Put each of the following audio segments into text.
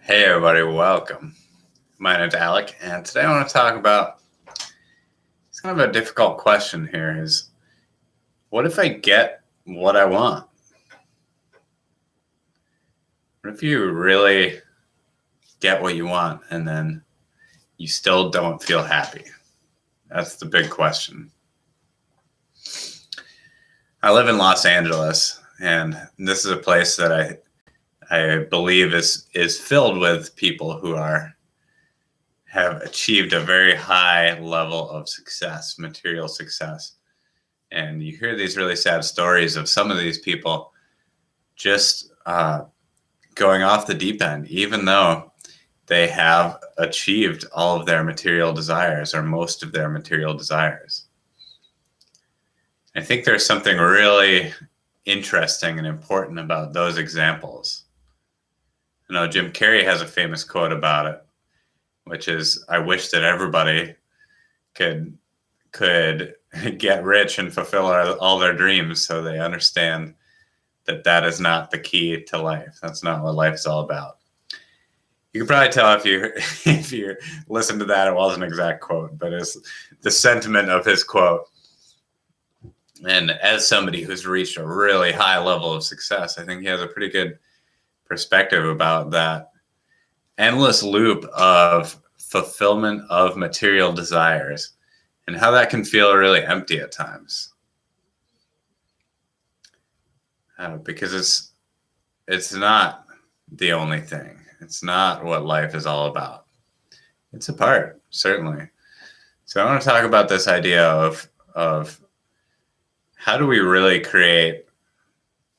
Hey everybody, welcome. My name's Alec, and today I want to talk about, it's kind of a difficult question here, is what if I get what I want? What if you really get what you want and then you still don't feel happy? That's the big question. I live in Los Angeles, and this is a place that I believe is filled with people who have achieved a very high level of success, material success. And you hear these really sad stories of some of these people just going off the deep end, even though they have achieved all of their material desires or most of their material desires. I think there's something really interesting and important about those examples. I know Jim Carrey has a famous quote about it, which is, I wish that everybody could get rich and fulfill all their dreams, so they understand that is not the key to life. That's not what life's all about. You can probably tell if you listen to that, it wasn't an exact quote, but it's the sentiment of his quote. And as somebody who's reached a really high level of success, I think he has a pretty good perspective about that endless loop of fulfillment of material desires and how that can feel really empty at times. Because it's not the only thing. It's not what life is all about. It's a part, certainly. So I want to talk about this idea of how do we really create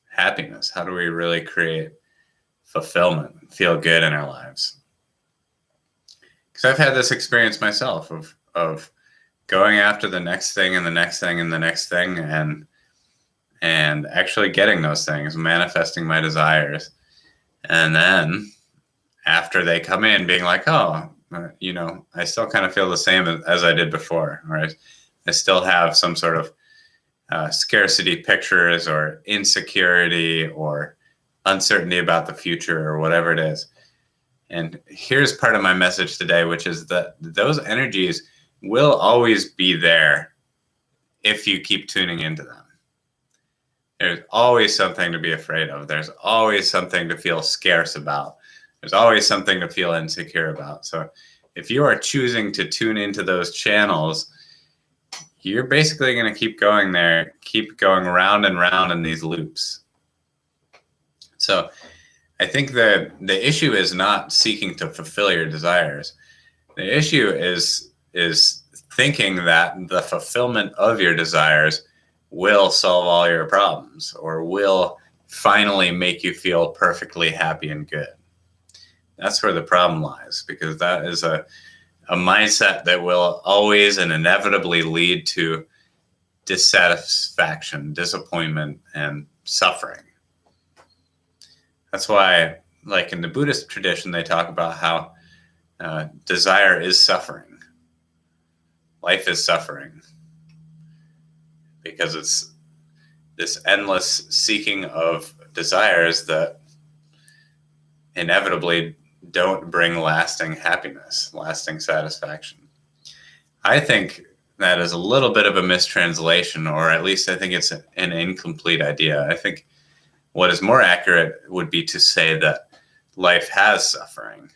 happiness? How do we really create fulfillment, feel good in our lives? Because I've had this experience myself of going after the next thing and the next thing and the next thing and actually getting those things, manifesting my desires. And then after they come in, being like, oh, I still kind of feel the same as I did before, right? I still have some sort of scarcity pictures or insecurity or uncertainty about the future or whatever it is. And here's part of my message today, which is that those energies will always be there if you keep tuning into them. There's always something to be afraid of. There's always something to feel scarce about. There's always something to feel insecure about. So if you are choosing to tune into those channels, you're basically going to keep going there, keep going round and round in these loops. So I think that the issue is not seeking to fulfill your desires. The issue is thinking that the fulfillment of your desires will solve all your problems or will finally make you feel perfectly happy and good. That's where the problem lies, because that is a mindset that will always and inevitably lead to dissatisfaction, disappointment, and suffering. That's why, like in the Buddhist tradition, they talk about how desire is suffering. Life is suffering because it's this endless seeking of desires that inevitably don't bring lasting happiness, lasting satisfaction. I think that is a little bit of a mistranslation, or at least I think it's an incomplete idea. I think what is more accurate would be to say that life has suffering.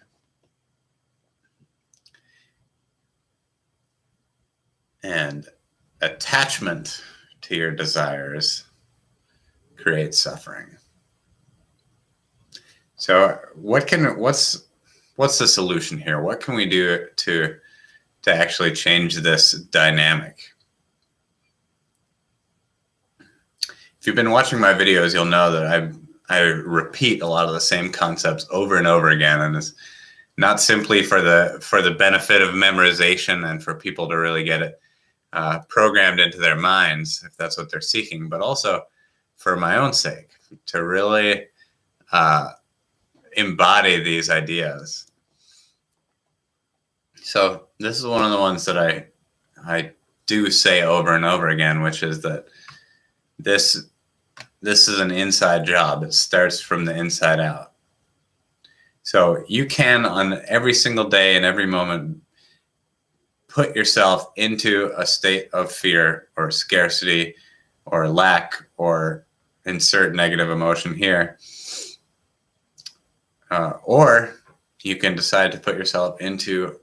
And attachment to your desires creates suffering. So what's the solution here? What can we do to actually change this dynamic? If you've been watching my videos, you'll know that I repeat a lot of the same concepts over and over again, and it's not simply for the benefit of memorization and for people to really get it programmed into their minds, if that's what they're seeking, but also for my own sake, to really embody these ideas. So this is one of the ones that I do say over and over again, which is that this is an inside job. It starts from the inside out. So you can, on every single day and every moment, put yourself into a state of fear or scarcity or lack, or insert negative emotion here. Or you can decide to put yourself into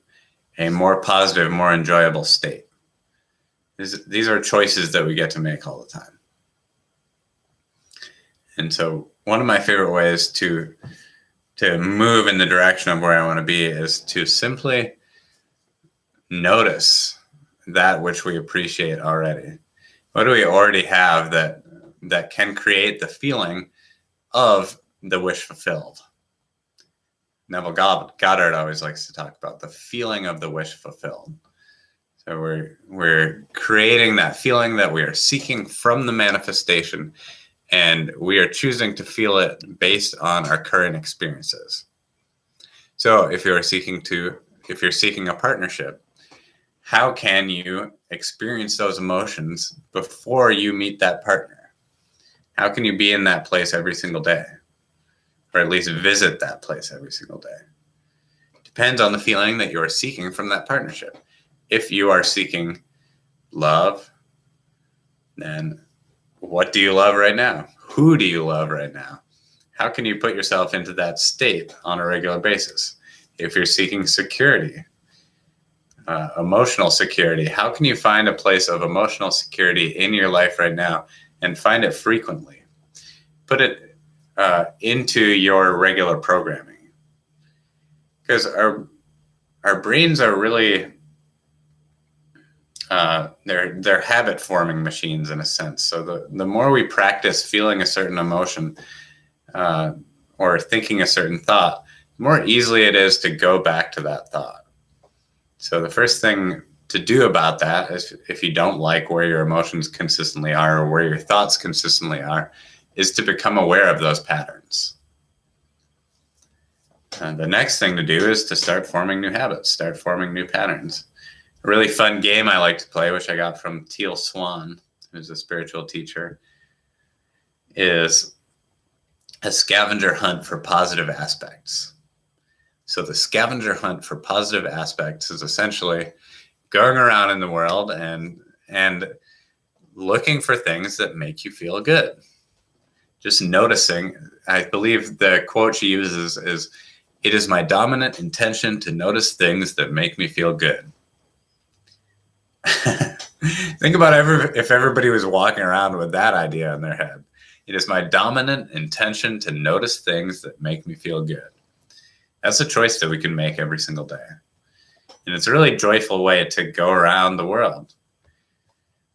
a more positive, more enjoyable state. These are choices that we get to make all the time. And so one of my favorite ways to move in the direction of where I want to be is to simply notice that which we appreciate already. What do we already have that can create the feeling of the wish fulfilled? Neville Goddard always likes to talk about the feeling of the wish fulfilled. So we're creating that feeling that we are seeking from the manifestation, and we are choosing to feel it based on our current experiences. So if you're seeking a partnership, how can you experience those emotions before you meet that partner? How can you be in that place every single day? Or at least visit that place every single day? Depends on the feeling that you're seeking from that partnership. If you are seeking love, then what do you love right now? Who do you love right now? How can you put yourself into that state on a regular basis? If you're seeking security, emotional security, how can you find a place of emotional security in your life right now and find it frequently? Put it into your regular programming. Because our brains are really they're habit forming machines in a sense. So the more we practice feeling a certain emotion or thinking a certain thought, the more easily it is to go back to that thought. So the first thing to do about that is, if you don't like where your emotions consistently are or where your thoughts consistently are, is to become aware of those patterns. The next thing to do is to start forming new habits, start forming new patterns. A really fun game I like to play, which I got from Teal Swan, who's a spiritual teacher, is a scavenger hunt for positive aspects. So the scavenger hunt for positive aspects is essentially going around in the world and looking for things that make you feel good. Just noticing. I believe the quote she uses is, "It is my dominant intention to notice things that make me feel good." Think about if everybody was walking around with that idea in their head. It is my dominant intention to notice things that make me feel good. That's a choice that we can make every single day. And it's a really joyful way to go around the world.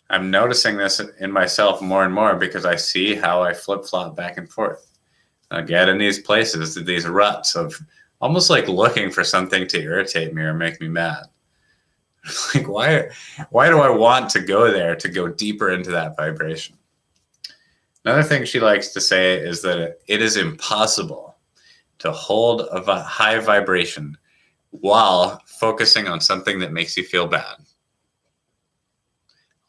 I'm noticing this in myself more and more because I see how I flip-flop back and forth. I get in these places, these ruts of almost like looking for something to irritate me or make me mad. Like, why do I want to go there, to go deeper into that vibration? Another thing she likes to say is that it is impossible to hold a high vibration while focusing on something that makes you feel bad. I'll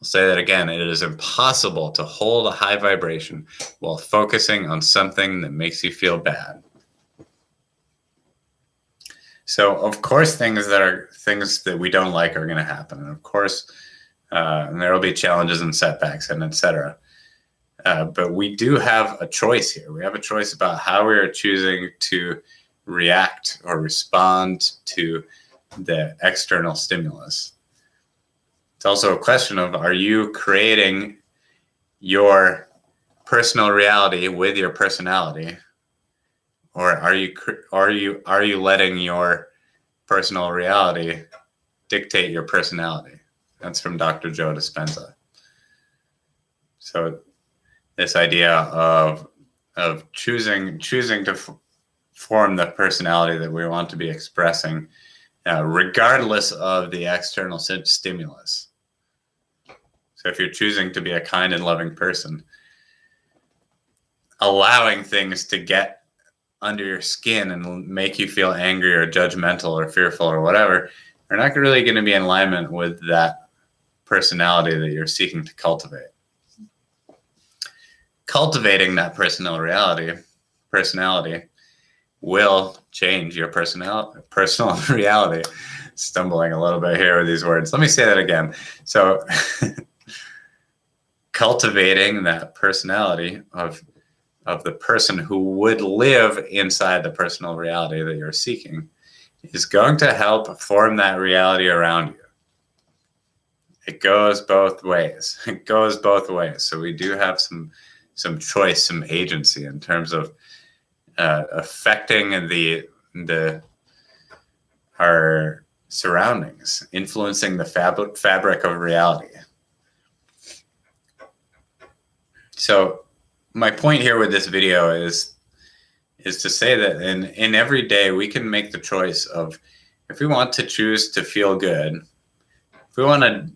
say that again. It is impossible to hold a high vibration while focusing on something that makes you feel bad. So, of course, things that we don't like are going to happen. And of course, there will be challenges and setbacks and etc. But we do have a choice here. We have a choice about how we are choosing to react or respond to the external stimulus. It's also a question of, are you creating your personal reality with your personality, or are you letting your personal reality dictate your personality? That's from Dr. Joe Dispenza. So this idea of choosing to form the personality that we want to be expressing, regardless of the external stimulus. So if you're choosing to be a kind and loving person, allowing things to get under your skin and make you feel angry or judgmental or fearful or whatever, are not really going to be in alignment with that personality that you're seeking to cultivate. Cultivating that personality will change your personal reality. Stumbling a little bit here with these words. Let me say that again. So cultivating that personality of the person who would live inside the personal reality that you're seeking is going to help form that reality around you. It goes both ways. It goes both ways. So we do have some choice, some agency in terms of affecting our surroundings, influencing the fabric of reality. So my point here with this video is to say that in every day we can make the choice of, if we want to choose to feel good, if we want to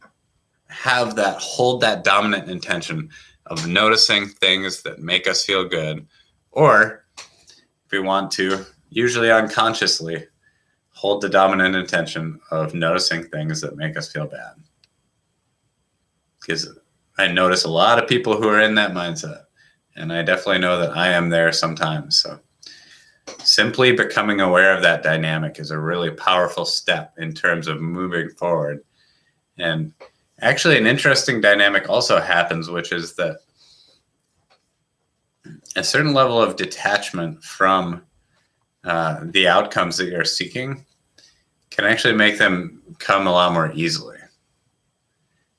hold that dominant intention of noticing things that make us feel good, or if we want to, usually unconsciously, hold the dominant intention of noticing things that make us feel bad. Because I notice a lot of people who are in that mindset, and I definitely know that I am there sometimes. So simply becoming aware of that dynamic is a really powerful step in terms of moving forward. And actually, an interesting dynamic also happens, which is that a certain level of detachment from the outcomes that you're seeking can actually make them come a lot more easily.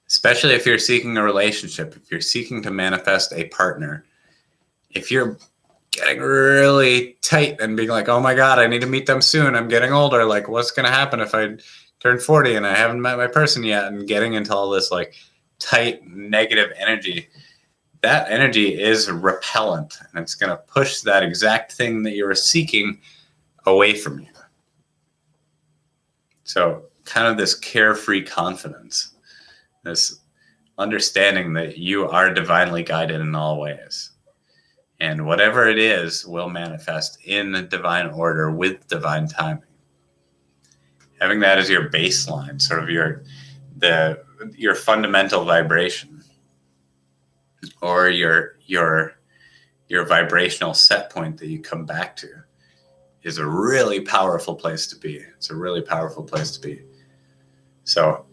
Especially if you're seeking a relationship, if you're seeking to manifest a partner, if you're getting really tight and being like, oh my God, I need to meet them soon. I'm getting older. Like, what's going to happen if I turn 40 and I haven't met my person yet? And getting into all this like tight negative energy, that energy is repellent, and it's going to push that exact thing that you're seeking away from you. So kind of this carefree confidence, this understanding that you are divinely guided in all ways. And whatever it is will manifest in divine order with divine timing. Having that as your baseline, sort of your fundamental vibration, or your vibrational set point that you come back to, is a really powerful place to be. It's a really powerful place to be. So,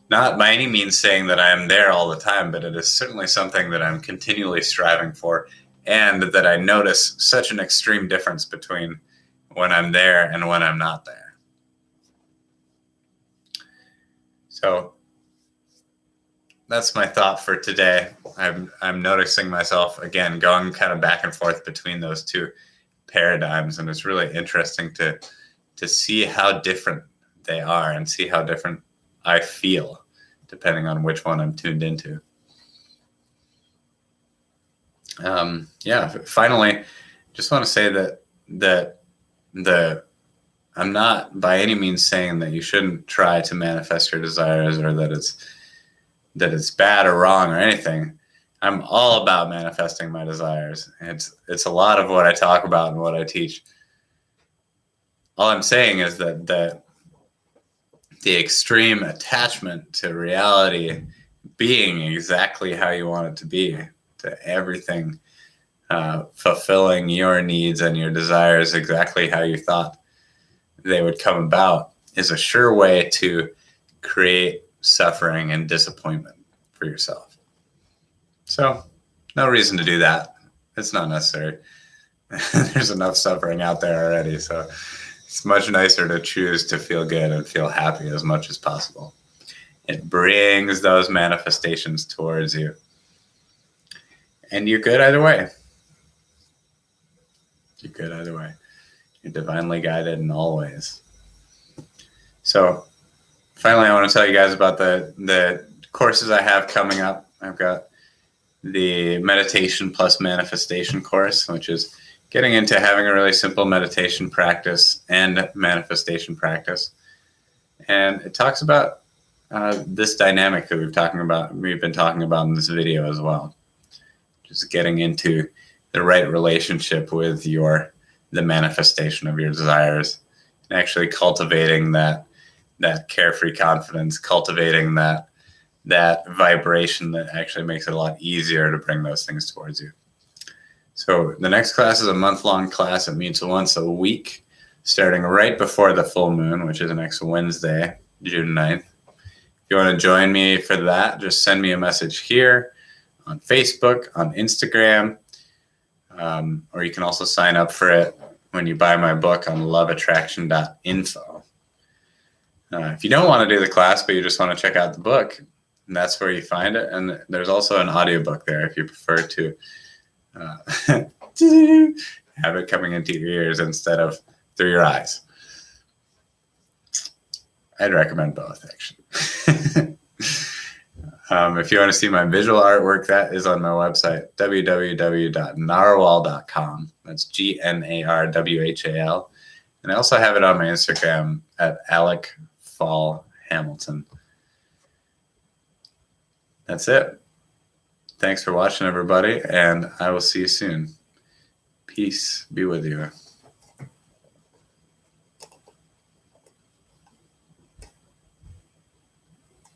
not by any means saying that I am there all the time, but it is certainly something that I'm continually striving for, and that I notice such an extreme difference between when I'm there and when I'm not there. So that's my thought for today. I'm noticing myself, again, going kind of back and forth between those two paradigms, and it's really interesting to see how different they are and see how different I feel depending on which one I'm tuned into. Finally, just want to say that I'm not by any means saying that you shouldn't try to manifest your desires, or that it's bad or wrong or anything. I'm all about manifesting my desires. It's a lot of what I talk about and what I teach. All I'm saying is that the extreme attachment to reality being exactly how you want it to be, to everything fulfilling your needs and your desires exactly how you thought they would come about, is a sure way to create suffering and disappointment for yourself. So, no reason to do that. It's not necessary. There's enough suffering out there already, so it's much nicer to choose to feel good and feel happy as much as possible. It brings those manifestations towards you. And you're good either way. You're good either way. You're divinely guided in all ways. So, finally, I want to tell you guys about the courses I have coming up. I've got the meditation plus manifestation course, which is getting into having a really simple meditation practice and manifestation practice. And it talks about this dynamic that we've been talking about in this video as well. Just getting into the right relationship with the manifestation of your desires, and actually cultivating that carefree confidence, cultivating that vibration that actually makes it a lot easier to bring those things towards you. So the next class is a month-long class. It meets once a week, starting right before the full moon, which is next Wednesday, June 9th. If you want to join me for that, just send me a message here on Facebook, on Instagram, or you can also sign up for it when you buy my book on loveattraction.info. If you don't want to do the class, but you just want to check out the book, and that's where you find it. And there's also an audiobook there if you prefer to have it coming into your ears instead of through your eyes. I'd recommend both, actually. If you want to see my visual artwork, that is on my website, www.narwhal.com. That's GNARWHAL. And I also have it on my Instagram at Alec Fall Hamilton. That's it. Thanks for watching, everybody, and I will see you soon. Peace be with you.